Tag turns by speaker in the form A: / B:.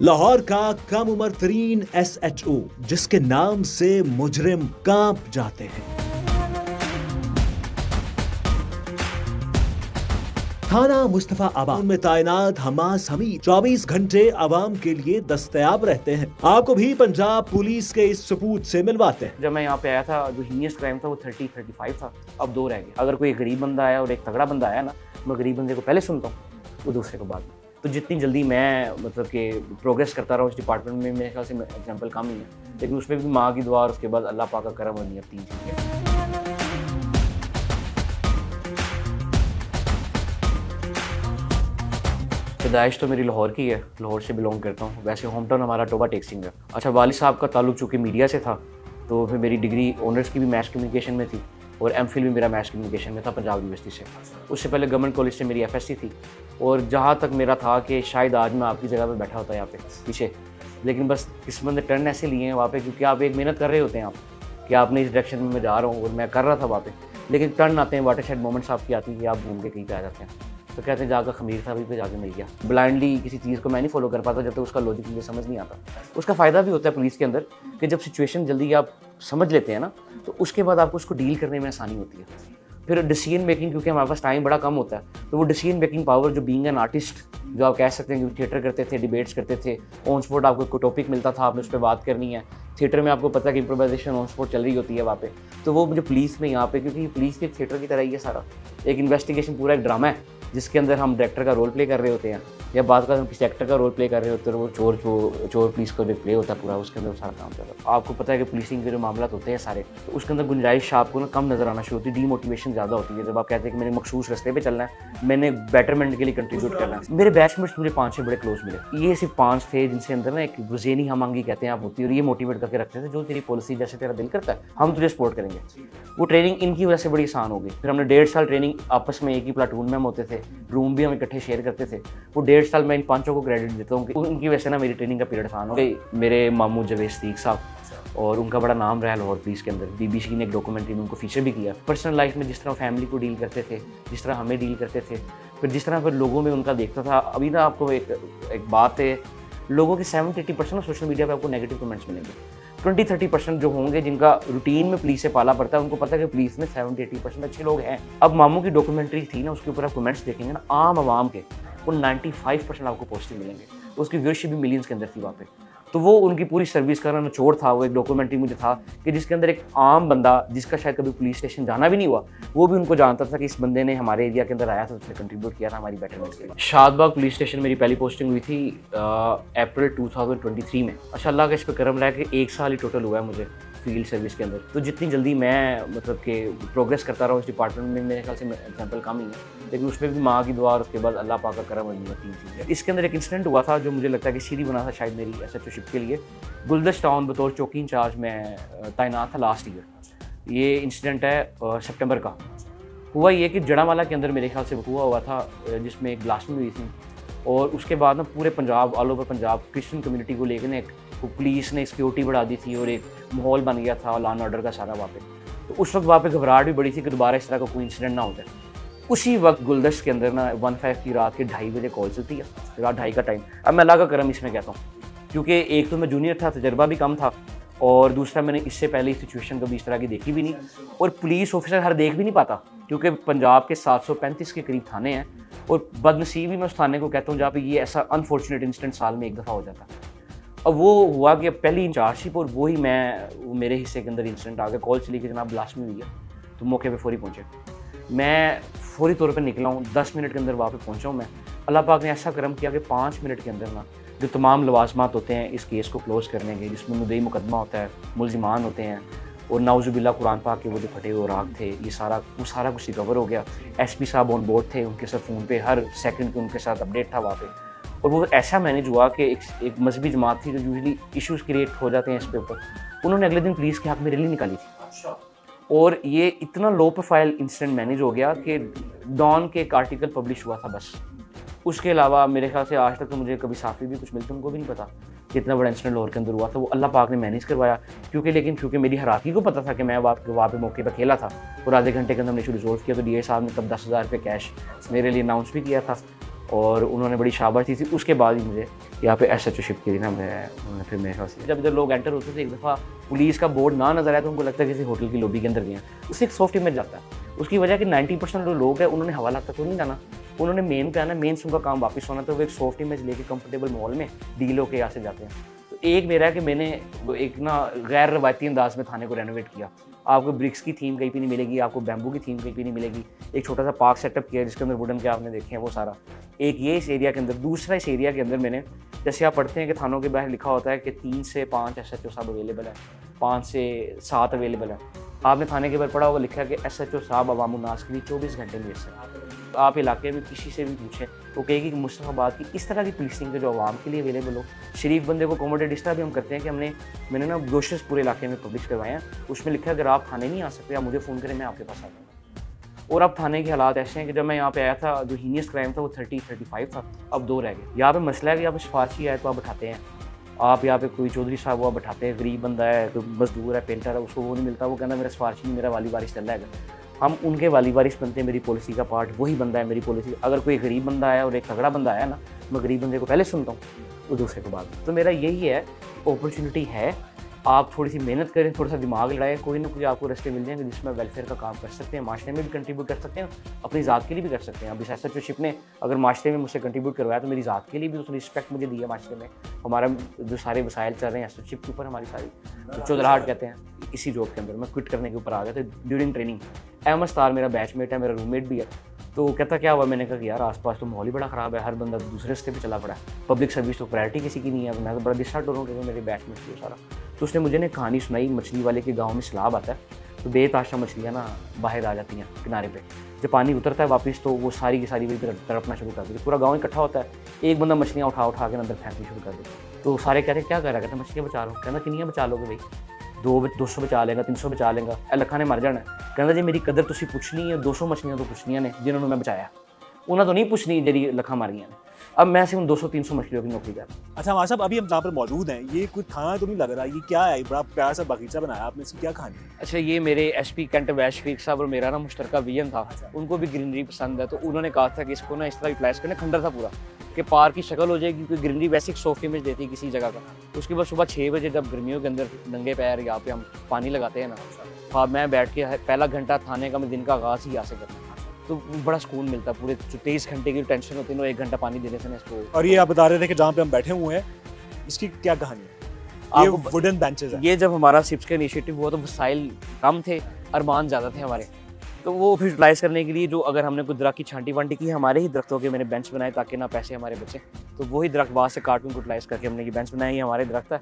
A: लाहौर का कम उम्र तरीन SHO जिसके नाम से मुजरिम कांप जाते हैं। थाना मुस्तफा आबाद में तैनात हमास हमीद 24 घंटे आवाम के लिए दस्तयाब रहते हैं। आपको भी पंजाब पुलिस के इस सबूत से मिलवाते हैं।
B: जब मैं यहाँ पे आया था, जो हीनियस क्राइम था वो 30-35 था, अब 2 रह गए। अगर कोई गरीब बंदा आया और एक तगड़ा बंदा आया ना, मैं गरीब बंदे को पहले सुनता हूँ, वो दूसरे को बाद में। तो जितनी जल्दी मैं मतलब कि प्रोग्रेस करता रहा उस डिपार्टमेंट में, मेरे ख्याल से एग्जाम्पल कम ही है, लेकिन उसमें भी माँ की दुआ और उसके बाद अल्लाह पाक का करम और नियत 3 चीज़ें। पैदाइश तो मेरी लाहौर की है, लाहौर से बिलोंग करता हूँ। वैसे होम टाउन हमारा टोबा टेक्सिंग है। अच्छा, वालिद साहब का ताल्लुक चूँकि मीडिया से था, तो फिर मेरी डिग्री ऑनर्स की भी मैस कम्युनिकेशन में थी और MPhil भी मेरा मैस कम्युनिकेशन में था पंजाब यूनिवर्सिटी से। उससे पहले गवर्नमेंट कॉलेज से मेरी FSC थी। और जहाँ तक मेरा था कि शायद आज मैं आपकी जगह पर बैठा होता यहाँ पे पीछे, लेकिन बस किस्मत ने टर्न ऐसे लिए हैं वहाँ पे, क्योंकि आप एक मेहनत कर रहे होते हैं आप कि आपने इस डायरेक्शन में मैं जा रहा हूँ, और मैं कर रहा था वहाँ पे, लेकिन टर्न आते हैं, वाटर शेड मोमेंट्स आपकी आती है कि आप घूम के कहीं पे आ जाते हैं। तो कहते हैं जाकर खमीर था, अभी पे जाके मिल गया। ब्लाइंडली किसी चीज़ को मैं नहीं फॉलो कर पाता जब तक उसका लॉजिक मुझे समझ नहीं आता। उसका फ़ायदा भी होता है पुलिस के अंदर कि जब सिचुएशन जल्दी आप समझ लेते हैं ना, तो उसके बाद आपको उसको डील करने में आसानी होती है। फिर डिसीजन मेकिंग, क्योंकि हमारे पास टाइम बड़ा कम होता है, तो वो डिसीजन मेकिंग पावर जो बीइंग एन आर्टिस्ट, जो आप कह सकते हैं कि थिएटर करते थे, डिबेट्स करते थे, ऑन स्पॉट आपको कोई टॉपिक मिलता था, आपने उस पर बात करनी है। थिएटर में आपको पता है कि इम्प्रोवाइजेशन ऑन स्पॉट चल रही होती है वहाँ पे। तो वो मुझे पुलिस में यहाँ पे, क्योंकि पुलिस भी थिएटर की तरह ही है सारा, एक इन्वेस्टिगेशन पूरा एक ड्रामा है जिसके अंदर हम डायरेक्टर का रोल प्ले कर रहे होते हैं, या बात का हम किसी एक्टर का रोल प्ले कर रहे होते हैं, वो चोर पुलिस का जो प्ले होता है पूरा, उसके अंदर सारा काम चल रहा है। आपको पता है कि पुलिसिंग के जो मामला होते हैं सारे, तो उसके अंदर गुंजाइश आपको ना कम नजर आना शुरू होती है, डीमोटिवेशन ज़्यादा होती है। जब आप कहते हैं कि मैंने मखसूस रास्ते पे चलना है, मैंने बेटरमेंट के लिए कंट्रीब्यूट करना है। मेरे बैचमेट्स मुझे 5 से बड़े क्लोज मिले। ये सिर्फ 5 थे जिनसे अंदर ना एक गुज़ेनी हमांगी कहते हैं आप होती है, और ये मोटिवेट करके रखते थे, जो तेरी पॉलिसी जैसे तेरा दिल करता है हम तुझे सपोर्ट करेंगे। वो ट्रेनिंग इनकी वजह से बड़ी आसान हो गई। फिर हमने 1.5 साल ट्रेनिंग आपस में, एक ही प्लाटून में हम होते थे, रूम भी हम इकट्ठे शेयर करते थे। वो 1.5 साल मैं इन 5 को क्रेडिट देता हूँ कि उनकी वजह से ना मेरी ट्रेनिंग का पीरियड आसान हो गई। मेरे मामू जवेद सिद्दीक साहब, और उनका बड़ा नाम रहा है लाहौर पुलिस के अंदर। BBC ने एक डॉक्यूमेंट्री में उनको फीचर भी किया। पर्सनल लाइफ में जिस तरह फैमिली को डील करते थे, जिस तरह हमें डील करते थे, फिर जिस तरह फिर लोगों में उनका देखता था। अभी ना आपको एक बात है, लोगों के 70-80% सोशल मीडिया पर आपको नेगेटिव कमेंट्स मिलेंगे। 20-30% जो होंगे जिनका रूटीन में पुलिस से पाला पड़ता है, उनको पता है कि पुलिस में 70-80% अच्छे लोग हैं। अब मामू की डॉक्यूमेंट्री थी ना, उसके ऊपर आप कमेंट्स देखेंगे ना, आम आवाम के, वो 95% आपको पॉजिटिव मिलेंगे। उसकी व्यूअरशिप भी मिलियंस के अंदर थी वहाँ पे। तो वो उनकी पूरी सर्विस का निचोड़ था। वो एक डॉक्यूमेंट्री मुझे था कि जिसके अंदर एक आम बंदा, जिसका शायद कभी पुलिस स्टेशन जाना भी नहीं हुआ, वो भी उनको जानता था कि इस बंदे ने हमारे एरिया के अंदर आया था, उसने कंट्रीब्यूट किया था हमारी बेटरमेंट के लिए। शादबाग पुलिस स्टेशन मेरी पहली पोस्टिंग हुई थी अप्रैल 2023 में। अच्छा, अल्लाह का इस पर करम रहा कि 1 साल ही टोटल हुआ है मुझे फील्ड सर्विस के अंदर। तो जितनी जल्दी मैं मतलब कि प्रोग्रेस करता रहा उस डिपार्टमेंट में, मेरे ख्याल से एग्जाम्पल कम ही है, लेकिन उसमें भी माँ की दुआ और उसके बाद अल्लाह पाक का करम और नियत 3 चीज़ें। इसके अंदर एक इंसिडेंट हुआ था जो मुझे लगता है कि सीढ़ी बना था शायद मेरी SHO के लिए। गुलदस्त टाउन बतौर चौकी इंचार्ज में तैनात था लास्ट ईयर। ये इंसिडेंट है सितंबर का। हुआ ये कि जड़ावाला के अंदर मेरे ख्याल से हुआ था, जिसमें एक ब्लास्टिंग हुई थी, और उसके बाद ना पूरे Punjab, all over Punjab, Christian community को लेकर एक पुलिस ने सिक्योरिटी बढ़ा दी थी और एक माहौल बन गया था लॉ एंड ऑर्डर का सारा वहाँ पे। तो उस वक्त वहाँ पे घबराहट भी बड़ी थी कि दोबारा इस तरह का कोई इंसिडेंट ना हो जाए। उसी वक्त गुलदस्त के अंदर ना 15 की रात के 2:30 बजे कॉल चलती है, रात 2:30 का टाइम। अब मैं अल्लाह का करम इसमें कहता हूँ, क्योंकि एक तो मैं जूनियर था, तजर्बा भी कम था, और दूसरा मैंने इससे पहले सिचुएशन कभी इस तरह की देखी भी नहीं, और पुलिस ऑफिसर हर देख भी नहीं पाता, क्योंकि पंजाब के 735 के करीब थाने हैं, और बदनसीबी मैं उस थाने को कहता हूँ जहाँ पे ये ऐसा अनफॉर्चुनेट इंसिडेंट साल में एक दफ़ा हो जाता है। अब वो हुआ कि अब पहली इंचार्जशिप, और वो मेरे हिस्से के अंदर इंसिडेंट आ गया। कॉल चली कि जनाब ब्लास्टिंग हुई है, तो मौके पे फौरी पहुँचे। मैं फौरी तौर पे निकला हूँ, 10 मिनट के अंदर वहाँ पे पहुँचा हूँ मैं। अल्लाह पाक ने ऐसा करम किया कि 5 मिनट के अंदर ना जो तमाम लवाजमात होते हैं इस केस को क्लोज़ करने के, जिसमें मुद्दई मुकदमा होता है, मुलजिमान होते हैं, और नाउजुबिल्ला कुरान पाक के वो जो फटे हुए राग थे, ये सारा कुछ रिकवर हो गया। SP साहब ऑन बोर्ड थे, उनके साथ फ़ोन पे हर सेकंड उनके साथ अपडेट था वहाँ पे। और वो ऐसा मैनेज हुआ कि एक मजहबी जमात थी जो यूजुअली इश्यूज़ क्रिएट हो जाते हैं इस पे ऊपर, उन्होंने अगले दिन पुलिस के हक़ में रैली निकाली थी। और ये इतना लो प्रोफाइल इंसिडेंट मैनेज हो गया कि डॉन के एक आर्टिकल पब्लिश हुआ था बस। उसके अलावा मेरे ख्याल से आज तक तो मुझे कभी साफ़ी भी कुछ मिलते, उनको भी नहीं पता कि इतना बड़ा इंसिडेंट लाहौर के अंदर हुआ था। वो अल्लाह पाक ने मैनेज करवाया, क्योंकि मेरी हराकी को पता था कि मैं वहाँ पे मौके पर खेला था, और आधे घंटे के अंदर हमने इशू रिजोल्व किया। तो DA साहब ने तब 10,000 रुपये कैश मेरे लिए अनाउंस भी किया था, और उन्होंने बड़ी शाबाशी थी। उसके बाद ही मुझे यहाँ पे SHO शिप की थी ना, उन्होंने फिर मेरे पास जब इधर लोग एंटर होते थे, एक दफ़ा पुलिस का बोर्ड ना नजर आया तो उनको लगता है किसी होटल की लॉबी के अंदर गए हैं। उससे एक सॉफ्ट इमेज जाता है। उसकी वजह कि 90% जो लोग हैं उन्होंने हवाला तक तो नहीं जाना, उन्होंने मेन पे आना, मेन से उनका काम वापस होना, तो वो एक सॉफ्ट इमेज लेके कंफर्टेबल मॉल में डील होके यहाँ से जाते हैं। तो एक मेरा है कि मैंने एक ना गैर रवायती अंदाज में थाने को रेनोवेट किया। आपको ब्रिक्स की थीम कहीं पे नहीं मिलेगी, आपको बैम्बू की थीम कहीं पे नहीं मिलेगी। एक छोटा सा पार्क सेटअप किया जिसके अंदर वुडन के आपने देखे हैं वो सारा, एक ये इस एरिया के अंदर। दूसरा इस एरिया के अंदर मैंने, जैसे आप पढ़ते हैं कि थानों के बाहर लिखा होता है कि 3 से 5 SHO साहब अवेलेबल है, 5 से 7 अवेलेबल है। आपने थाने के बाहर पढ़ा होगा लिखा है कि SHO साहब अवामुन्नास के लिए 24 घंटे में से। आप इलाके में किसी से भी पूछें तो कहेगी कि मुस्तफ़ाबाद की इस तरह की पुलिसिंग है जो आवाम के लिए अवेलेबल हो। शरीफ बंदे को अकोमोडेट इस तरह भी हम करते हैं कि मैंने ना ब्रोशर्स पूरे इलाके में पब्लिश करवाए हैं। उसमें लिखा है अगर आप थाने नहीं आ सकते आप मुझे फ़ोन करें, मैं आपके पास आ जाऊँगा। और अब थाने के हालात ऐसे हैं कि जब मैं यहाँ पे आया था जो हीनियस क्राइम था वो 30-35 था, अब 2 रह गए। यहाँ पे मसला है कि यहाँ पे सिफारशी आए तो आप बैठाते हैं, आप यहाँ पे कोई चौधरी साहब वो बैठाते हैं, गरीब बंदा है, कोई मजदूर है, पेंटर है, उसको वो नहीं मिलता, वो कहना मेरा सिफारशी नहीं, मेरा वाली वारिस चल रहा है। हम उनके वाली वारिस बनते हैं, मेरी पॉलिसी का पार्ट वही बंदा है मेरी पॉलिसी। अगर कोई गरीब बंदा आया और एक तगड़ा बंदा आया ना, मैं गरीब बंदे को पहले सुनता हूँ वो दूसरे को बाद। तो मेरा यही है, अपॉर्चुनिटी है, आप थोड़ी सी मेहनत करें, थोड़ा सा दिमाग लड़ाएं, कोई ना कोई आपको रास्ते मिल जाएंगे जिसमें वेलफेयर का काम कर सकते हैं, माशरे में भी कंट्रीब्यूट कर सकते हैं, अपनी ज़ात के लिए भी कर सकते हैं। अब इस SHO शिप ने अगर माशरे में मुझसे कंट्रीब्यूट करवाया तो मेरी ज़ात के लिए भी उसने रिस्पेक्ट मुझे दिया माशरे में। हमारा जो सारे वसाइल चल रहे हैं SHO शिप के ऊपर, हमारी सारी तो चौधराहट कहते हैं, इसी जॉब के अंदर मैं क्विट करने के ऊपर आ गया था ड्यूरिंग ट्रेनिंग। अहमद स्टार मेरा बैचमेट है, मेरा रूममेट भी है। तो कहता क्या हुआ, मैंने कहा कि यार आसपास तो माहौल ही बड़ा ख़राब है, हर बंदा दूसरे रास्ते पे चला पड़ा है, पब्लिक सर्विस तो प्रायोरिटी किसी की नहीं है। मैं तो बड़ा डिस्टर्ब हो रहा हूँ मेरे बैचमेट को सारा। तो उसने मुझे कहानी सुनाई, मछली वाले के गाँव में सैलाब आता है तो बेताशा मछलियाँ ना बाहर आ जाती हैं किनारे पे। जब पानी उतरता है वापस तो वो सारी की सारी वहीं पर तड़पना शुरू कर देती है, पूरा गाँव इकट्ठा होता है, एक बंदा मछलियाँ उठा के अंदर फेंकनी शुरू कर देता। तो सारे कहते हैं क्या कर रहा है, कहते मछलियाँ बचा रहा हूँ। कहना कितनी बचा लोगे भाई, 200 बचा लेगा, 300 बचा लेगा, लखा ने मर जाना। कहना जी मेरी कदर तुसी पुछनी है, 200 मछलियाँ तो पुछनियाँ ने जिन्होंने मैं बचाया, उन्हें तो नहीं पुछनी जी लखा मार गई ने। अब मैं सिर्फ 200-300 मछलियों की नौकरी कर।
C: अच्छा हमारे साहब, अभी हम जहाँ पर मौजूद हैं ये कोई खाना तो नहीं लग रहा, ये क्या है, बड़ा प्यारा सा बगीचा बनाया आपने, इसकी क्या कहानी है?
B: अच्छा, ये मेरे SP कैंट वैश शफीक साहब और मेरा ना मुश्तरका विजन था। उनको भी ग्रीनरी पसंद है तो उन्होंने कहा था कि इसको ना इस तरह यूटिलाइज करना, खंडर था पूरा कि पार्क की शक्ल हो जाएगी, क्योंकि ग्रीनरी वैसे एक सॉफ्ट इमेज देती है किसी जगह का। उसके बाद सुबह 6 बजे जब गर्मियों के अंदर नंगे पैर यहाँ पे हम पानी लगाते हैं ना, हाँ मैं बैठ के पहला घंटा थाने का मैं दिन का आगाज़ ही यहाँ से करता हूँ, तो बड़ा सुकून मिलता है। पूरे 23 घंटे की टेंशन होती है ना, 1 घंटा पानी देने से ना इसको।
C: और ये आप बता रहे थे कि जहाँ पे हम बैठे हुए हैं इसकी क्या कहानी है? ये वुडन बेंचेस है।
B: ये जब हमारा सिप्स का इनिशिएटिव हुआ तो वसाइल कम थे, अरमान ज़्यादा थे हमारे, तो वो फिर यूटिलाइज़ करने के लिए जो अगर हमने कोई दरख्त की छांटी वांटी की, हमारे ही दरख्तों के मैंने बेंच बनाए ताकि ना पैसे हमारे बचे, तो वही दरख्त वहाँ से काट के यूटिलाइज़ करके हमने ये बेंच बनाए, ये हमारे दरख्त है।